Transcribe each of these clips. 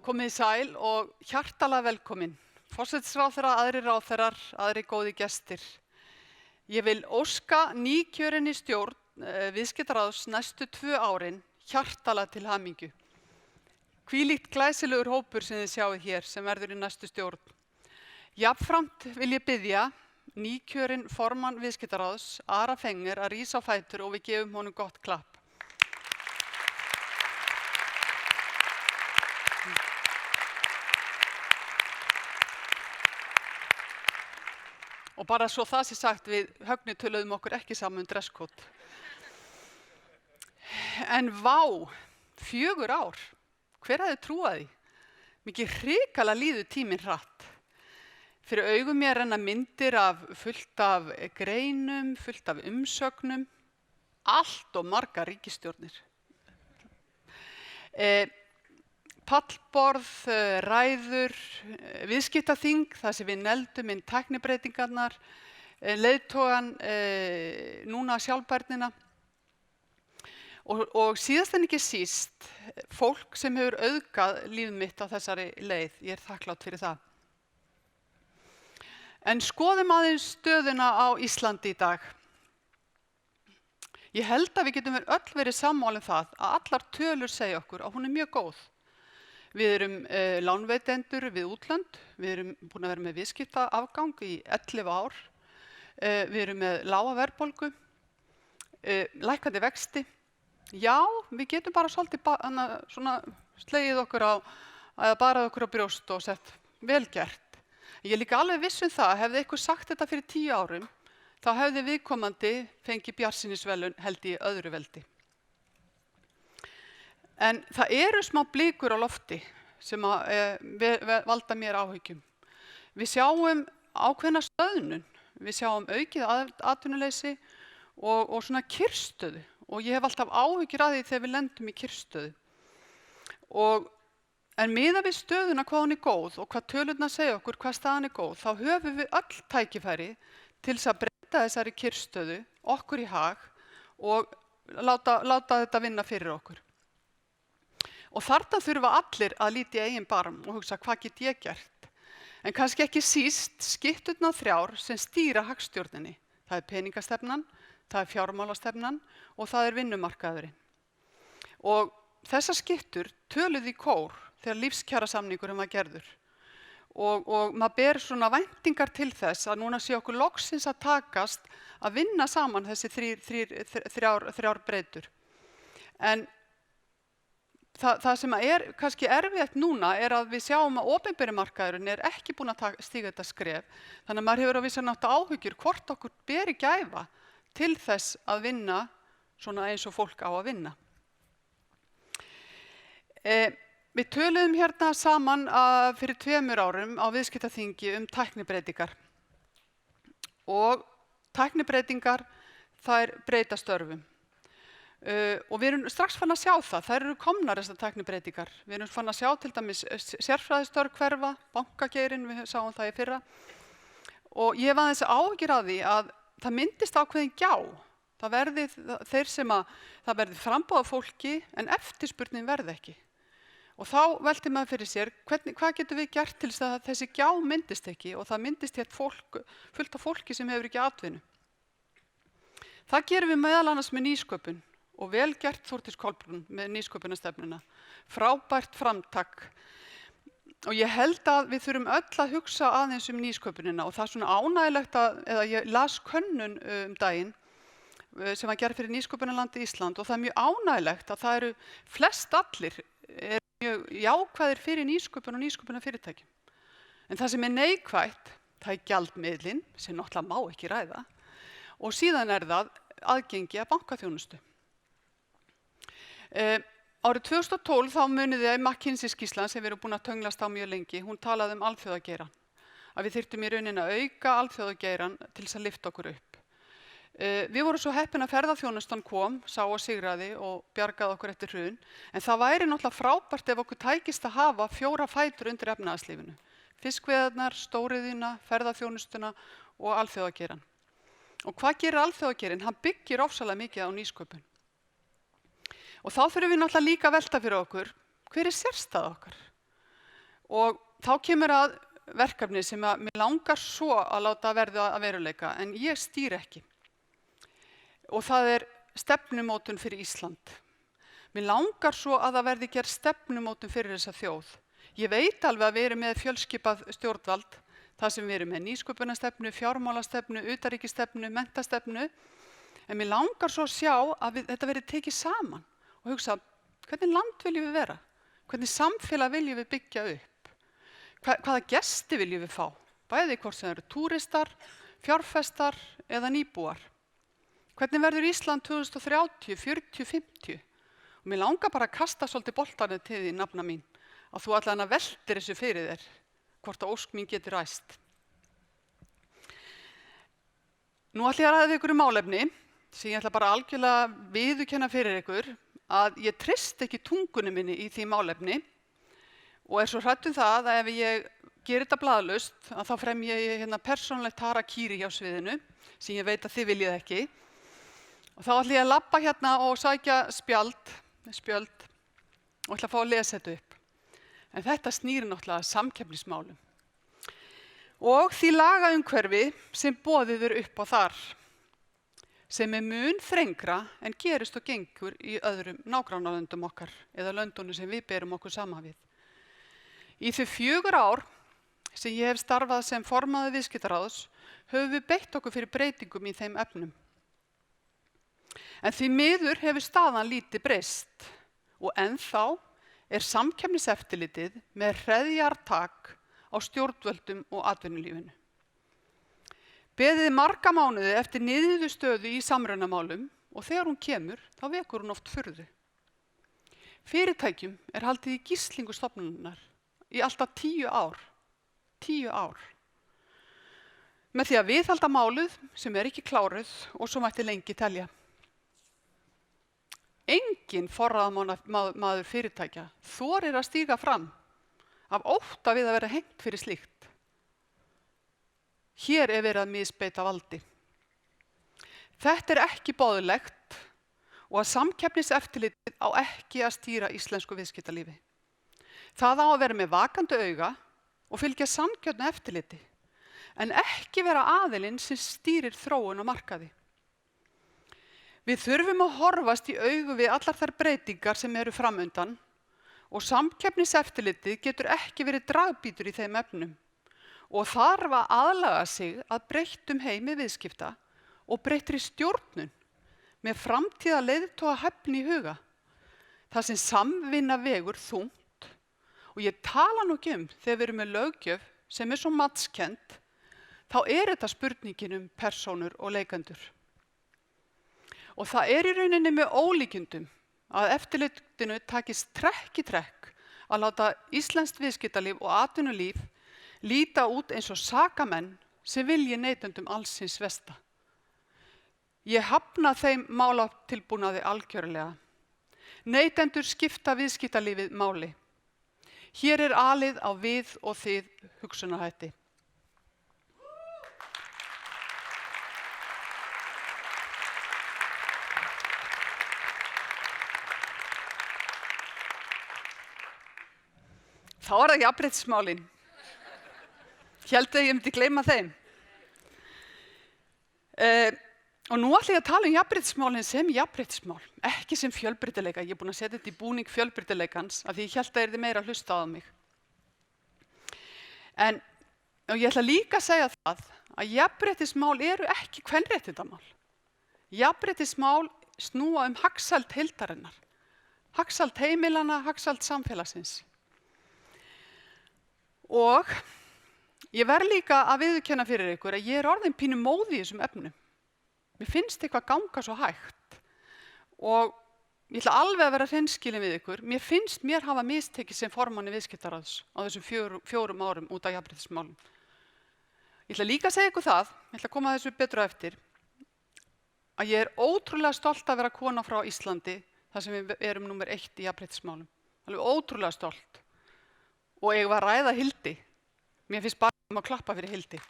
Komið sæl og hjartalega velkomin. Forsætisráðherra, aðrir ráðherrar, aðrir góði gestir. Ég vil óska nýkjörinni stjórn Viðskiptaráðs næstu 2 árin hjartalega til hamingju. Hvílíkt glæsilegur hópur sem þið sjáið hér sem verður í næstu stjórn. Jafnframt vil ég biðja nýkjörinn formann Viðskiptaráðs, Ara Fenger, að rísa á fætur og við gefum honum gott klapp. Og bara svo það sé sagt, við Högni töluðum okkur ekki saman dresskód. En vá, 4 ár, hver hefði trúað því? Mikið hrikalega líður tíminn hratt. Fyrir augum mér renna myndir af fullt af greinum, fullt af umsögnum, allt og margar ríkisstjórnir. Pallborð, ræður, viðskiptaþing, það sem við negldum inn tæknibreytingarnar, leiðtogan, núna sjálfbærnina. Og síðast en ekki síst, fólk sem hefur auðgað líf mitt á þessari leið, ég þakklátt fyrir það. En skoðum aðeins stöðuna á Íslandi í dag. Ég held að við getum öll verið sammála það að allar tölur segja okkur að hún mjög góð. Við erum lánveitendur við útlönd, við erum búin að vera með viðskiptaafgang í 11 ár, við erum með lága verðbólgu, lækkandi vexti. Já, við getum bara svolítið slegið okkur eða barað okkur á brjóst og sett vel gert. Ég er líka alveg viss það, hefði einhver sagt þetta fyrir 10 árum, þá hefði viðkomandi fengið bjartsýnisverðlaun held í öðru veldi. En það eru smá blikur á lofti sem valda mér áhyggjum. Við sjáum ákveðna stöðnun, við sjáum aukið atvinnuleysi og svona kyrrstöðu. Og ég hef alltaf áhyggjur af því þegar við lendum í kyrrstöðu. En miðað við stöðuna hvað hún góð og hvað tölurnar segja okkur hvað staðan góð, þá höfum við öll tækifæri til þess að breyta þessari kyrrstöðu okkur í hag og láta þetta vinna fyrir okkur. Og þarna þurfa allir að líta í eigin barm og hugsa hvað get ég gert. En kannski ekki síst skipturnar 3 sem stýra hagstjórninni. Það peningastefnan, það fjármálastefnan og það vinnumarkaðurinn. Og þessar skiptur töluðu í kór þegar lífskjarasamningurinn var gerður. Og maður ber svona væntingar til þess að núna sé okkur loksins að takast að vinna saman þessi 3 breytur. En það sem kannski erfitt núna að við sjáum að opinberi markaðurinn ekki búin að stíga þetta skref. Þannig að maður hefur að vissan átt áhyggjur hvort okkur beri gæfa til þess að vinna svona eins og fólk á að vinna. Við töluðum hérna saman fyrir 2 árum á viðskiptaþingi tæknibreytingar. Og tæknibreytingar, þær breyta störfum. Og við erum strax farin að sjá það, þær eru komnar þessar tæknibreytingar. Við erum farin að sjá til dæmis sérfræðistörf hverfa, bankageirinn, við sáum það í fyrra. Og ég hef aðeins áhyggjur af því að það myndist ákveðin gjá. Það verði framboð af fólki en eftirspurnin verði ekki. Og þá velti maður fyrir sér, hvað getum við gert til þess að þessi gjá myndist ekki og það myndist fullt af fólki sem hefur ekki atvinnu. Það gerum við meðal annars með nýsköpun og vel gert Þórdís Kolbrún með nýsköpunarstefnuna. Frábært framtak. Og ég held að við þurfum öll að hugsa aðeins nýsköpunina og það svona ánægilegt ég las könnun daginn sem var gerð fyrir Nýsköpunarlandi Ísland og það mjög ánægilegt að það eru flest allir mjög jákvæðir fyrir nýsköpun og nýsköpunarfyrirtækjum. En það sem neikvætt, það gjaldmiðlinn sem náttúrulega má ekki ræða og síðan það aðgengi að bankaþjónustu. Árið 2012 þá muniði McKinsey-skýrslan sem við erum búin að tönglast á mjög lengi, hún talaði alþjóðageirann. Að við þyrftum í rauninni að auka alþjóðageirann til þess að lyfta okkur upp. Við vorum svo heppin að ferðaþjónustan kom, sá og sigraði og bjargaði okkur eftir hrun, en það væri náttúrulega frábært ef okkur tækist að hafa 4 fætur undir efnahagslífinu. Fiskveiðarnar, stóriðjuna, ferðaþjónustuna og alþjóðageirann. Og hvað gerir alþjóðageirinn? Hann byggir ofsalega mikið á nýsköpun. Og þá þurfum við náttúrulega líka að velta fyrir okkur, hver sérstæða okkar? Og þá kemur að verkefni sem að mér langar svo að láta verða að veruleika, en ég stýri ekki. Og það stefnumótun fyrir Ísland. Mér langar svo að það verði gerð stefnumótun fyrir þessa þjóð. Ég veit alveg að við erum með fjölskipað stjórnvald, það sem við erum með nýsköpunarstefnu, fjármálastefnu, utanríkisstefnu, menntastefnu, en mér langar svo að sjá að þetta verði tekið saman og hugsa, hvernig land viljum við vera? Hvernig samfélag viljum við byggja upp? Hvaða gesti viljum við fá? Bæði hvort sem eru túristar, fjárfestar eða nýbúar. Hvernig verður Ísland 2030, 40, 50? Og mér langar bara að kasta svolítið boltanum til því, nafna mín, að þú allan að veltir þessu fyrir þér, hvort að ósk mín getur ræst. Nú ætla ég að ræða við ykkur málefni, sem ég ætla bara algjörlega viðurkenna fyrir ykkur, að ég treysti ekki tungunni minni í því málefni og svo hrædd það að ef ég geri þetta blaðlaust, að þá fremji ég persónulegt harakiri hjá sviðinu, sem ég veit að þið viljið ekki. Og þá ætla ég að labba hérna og sækja spjöld og ætla að fá að lesa þetta upp. En þetta snýr náttúrulega samkeppnismálum og því lagaumhverfi sem boðið upp á þar, sem mun þrengra en gerist og gengur í öðrum nágrannalöndum okkar eða löndunum sem við berum okkur saman við. Í þau 4 ár sem ég hef starfað sem formaður viðskiptaráðs höfum við beitt okkur fyrir breytingum í þeim efnum. En því miður hefur staðan lítið breyst og ennþá samkeppniseftirlitið með hreðjartak á stjórnvöldum og atvinnulífinu. Beðið marga mánuði eftir niðurstöðu í samrunamálum og þegar hún kemur, þá vekur hún oft furðu. Fyrirtækjum haldið í gíslingu stofnunarinnar í alltaf 10 ár. 10 ár. Með því að viðhalda máluð sem ekki kláruð og svo mætti lengi telja. Enginn forráðamaður fyrirtækja þorir að stíga fram af ótta við að vera hengt fyrir slíkt. Hér verið að misbeita valdi. Þetta ekki boðlegt og að samkeppniseftirlitið á ekki að stýra íslensku viðskiptalífi. Það á að vera með vakandi auga og fylgja sanngjörnu eftirliti, en ekki vera aðilinn sem stýrir þróun á markaði. Við þurfum að horfast í augu við allar þær breytingar sem eru framundan og samkeppniseftirlitið getur ekki verið dragbítur í þeim efnum og þarf að aðlaga sig að breyttum heimi viðskipta og breyttri stjórnun með framtíða leiðtogahæfni í huga. Það sem samvinna vegur þungt og ég tala nú ekki þegar við erum með löggjöf sem svo matskennd, þá þetta spurningin persónur og leikendur. Og það í rauninni með ólíkindum að eftirlitinu takist trekk í trekk að láta íslenskt viðskiptalíf og atvinnulíf líta út eins og sakamenn sem vilji neytendum alls hins versta. Ég hafna þeim málatilbúnaði algjörlega. Neytendur skipta viðskiptalífið máli. Hér alið á við og þið hugsunarhætti. Þá það jafnréttismálin. Héldu að ég myndi gleyma þeim. Og nú ætla ég að tala jafnréttismálin sem jafnréttismál, ekki sem fjölbreytileika. Ég búin að setja þetta í búning fjölbreytileikans af því ég hélt að meira að hlusta á mig. Og ég ætla líka að segja það að jafnréttismál ekki kvenréttindamál. Jafnréttismál snúa hagsæld heildarinnar, hagsæld heimilanna, hagsæld samfélagsins. Og ég verð líka að viðurkenna fyrir ykkur að ég orðin pínu móð í þessum efnum. Mér finnst eitthvað ganga svo hægt og ég ætla alveg að vera hreinskilin við ykkur. Mér finnst mér hafa mistekið sem formanni viðskiptaráðs á þessum 4 árum út af jafnréttismálum. Ég ætla líka að segja ykkur það, ég ætla að koma þessu betur á eftir, að ég ótrúlega stolt að vera kona frá Íslandi þar sem við erum númer 1 í jafnréttismálum. Alveg ótrúlega stolt. Og ég var að ræða Hildi. Mér finnst bara að klappa fyrir Hildi.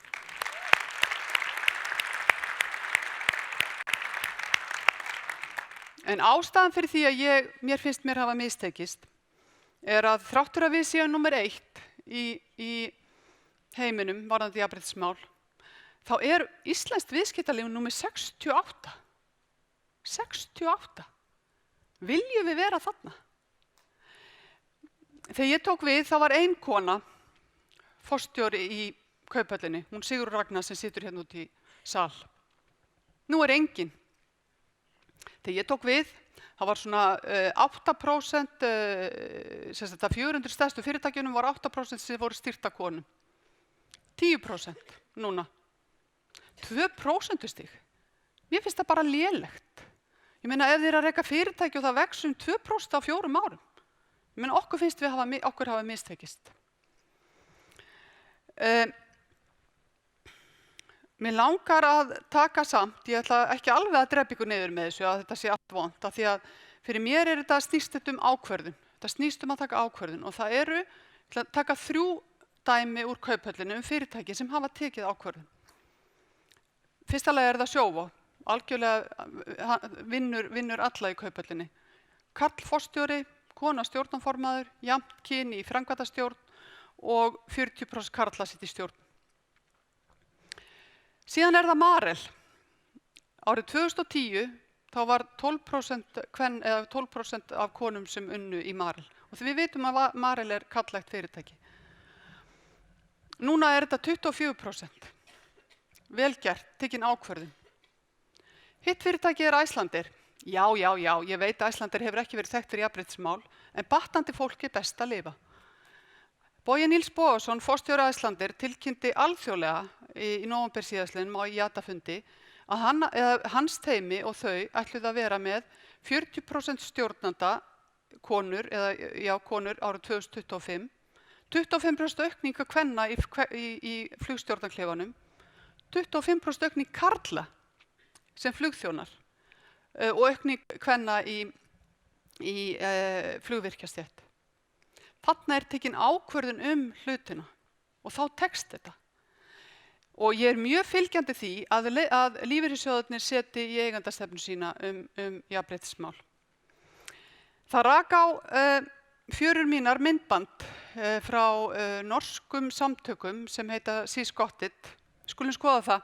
En ástæðan fyrir því að mér finnst mér hafa mistekist að þráttur að við séum númer 1 í heiminum varðandi jafnréttismál, þá íslenskt viðskiptalíf númer 68. 68. Viljum við vera þarna? Þegar ég tók við, þá var ein kona, forstjóri í Kauphöllinni, hún Sigurður Ragnar sem situr hérna út í sal. Nú engin. Þegar ég tók við, það var svona 8%, sem sagt að 400 stærstu fyrirtækjunum var 8% sem voru stýrt af konum. 10% núna. 2% stig. Mér finnst það bara lélegt. Ég meina ef þeir að reka fyrirtæki og það vex 2% á 4 árum. Ég meina okkur finnst okkur hafa mistekist. Mér langar að taka samt, ég ætla ekki alveg að drepa ykkur niður með þessu að þetta sé allt vont, af því að fyrir mér þetta snýst þetta ákvörðun. Þetta snýst að taka ákvörðun og það ég ætla að taka 3 dæmi úr Kauphöllinni fyrirtæki sem hafa tekið ákvörðun. Fyrsta lagi það Sjóvá, algjörlega vinnur alla í Kauphöllinni. Karl forstjóri, kona stjórnarformaður, jafnt kyn í framkvæmdastjórn og 40% karla sitt í stjórn. Síðan það Marel. Árið 2010 þá var 12% af konum sem unnu í Marel. Og við vitum að Marel karllægt fyrirtæki. Núna þetta 24%. Vel gert, tekin ákvörðun. Hitt fyrirtæki Icelandair. Já, ég veit að Icelandair hefur ekki verið þekkt fyrir jafnréttismál, en batnandi fólki best að lifa. Bogi Níels Bogason, forstjóri Icelandair, tilkynnti alþjóðlega í nóvember síðastliðnum á IATA-fundi að hans teymi og þau ætluðu að vera með 40% stjórnanda konur árið 2025, 25% aukningu kvenna í flugstjórnarklefanum, 25% aukning karla sem flugþjónar og aukning kvenna í flugvirkjastétt. Þarna tekin ákvörðun hlutina og þá tekst þetta. Og ég mjög fylgjandi því að lífeyrissjóðirnir seti í eigendastefnu sína jafnréttismál. Það rak á fjörur mínar myndband frá norskum samtökum sem heita She's Got It. Skulum skoða það.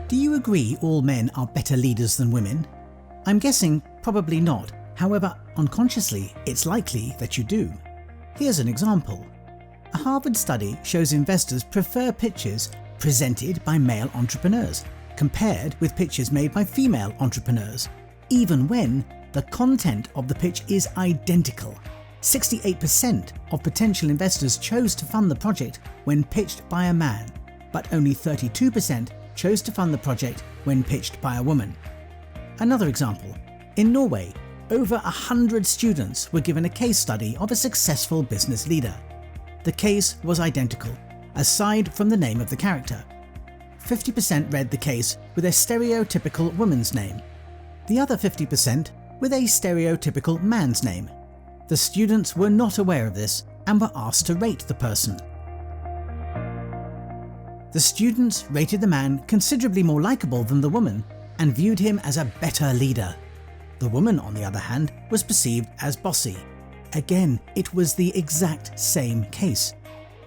Do you agree all men are better leaders than women? I'm guessing probably not. However, unconsciously, it's likely that you do. Here's an example. A Harvard study shows investors prefer pitches presented by male entrepreneurs compared with pitches made by female entrepreneurs, even when the content of the pitch is identical. 68% of potential investors chose to fund the project when pitched by a man, but only 32% chose to fund the project when pitched by a woman. Another example. In Norway, over 100 students were given a case study of a successful business leader. The case was identical, aside from the name of the character. 50% read the case with a stereotypical woman's name. The other 50% with a stereotypical man's name. The students were not aware of this and were asked to rate the person. The students rated the man considerably more likable than the woman and viewed him as a better leader. The woman, on the other hand, was perceived as bossy. Again, it was the exact same case.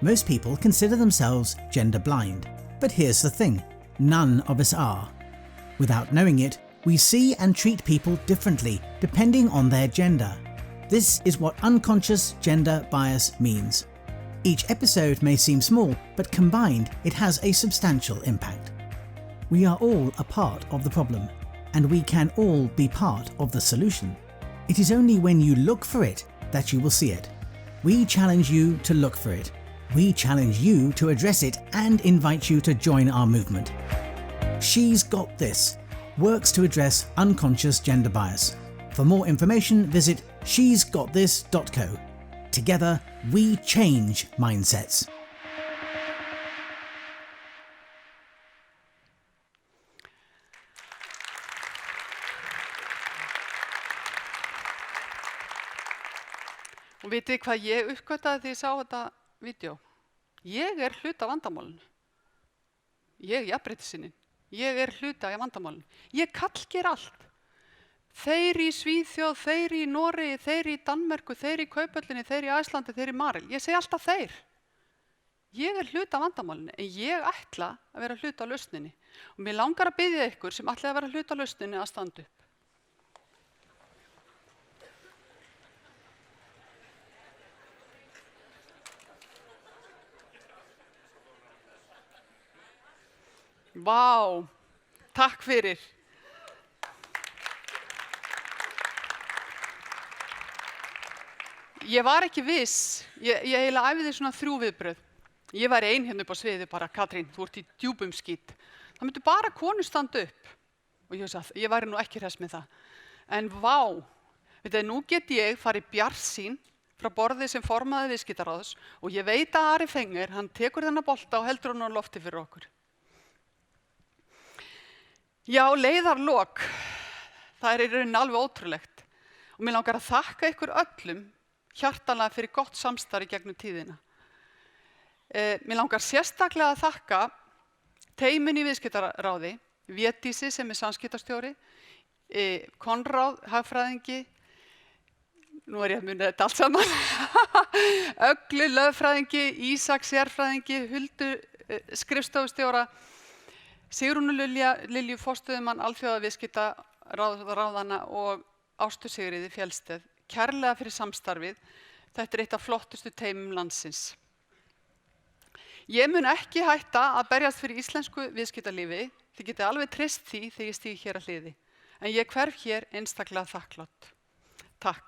Most people consider themselves gender blind. But here's the thing, none of us are. Without knowing it, we see and treat people differently depending on their gender. This is what unconscious gender bias means. Each episode may seem small, but combined it has a substantial impact. We are all a part of the problem, and we can all be part of the solution. It is only when you look for it that you will see it. We challenge you to look for it. We challenge you to address it and invite you to join our movement. She's Got This works to address unconscious gender bias. For more information, visit shesgotthis.co. Together, we change mindsets. Og vitið hvað ég uppgötaði þegar ég sá þetta vídeó? Ég hluti af vandamálinu. Ég jafnréttissinnin. Ég hluti af vandamálinu. Ég kallger allt. Þeir í Svíþjóð, þeir í Noregi, þeir í Danmörku, þeir í Kaupöllinni, þeir í Æslandi, þeir í Marel. Ég segi alltaf þeir. Ég hluti af vandamálinu, en ég ætla að vera hluti af lausninni. Og mér langar að biðja ykkur sem ætla að vera hluti af lausninni að standa upp. Vá, takk fyrir. Ég var ekki viss, ég eiginlega æfði svona 3 viðbrögð. Ég var ein hérna upp á sviði bara, Katrín, þú ert í djúpum skít. Það myndi bara konur standa upp. Og ég væri nú ekki hress með það. En vá, nú get ég farið bjartsýn frá borði sem formaði viðskiptaráðs og ég veit að Ari Fenger, hann tekur þennan bolta og heldur hann á lofti fyrir okkur. Já, leiðarlok, það í rauninni alveg ótrúlegt. Og mér langar að þakka ykkur öllum hjartanlega fyrir gott samstarf í gegnum tíðina. Mér langar sérstaklega að þakka teymin í viðskiptaráði, Védísi sem samskiptastjóri, Konráð hagfræðingi, nú ég að muna þetta allt saman, Öglu lögfræðingi, Ísak sérfræðingi, Huldu skrifstofustjóra, Sigrúnu Lilju forstöðumann alþjóðaviðskiptaráðanna og Ástu Sigríði Fjellsteð. Kærlega fyrir samstarfið. Þetta eitt af flottustu teymum landsins. Ég mun ekki hætta að berjast fyrir íslensku viðskiptalífi. Þið getið alveg treyst því þegar ég stíg hér að hliði. En ég hverf hér einstaklega þakklát. Takk.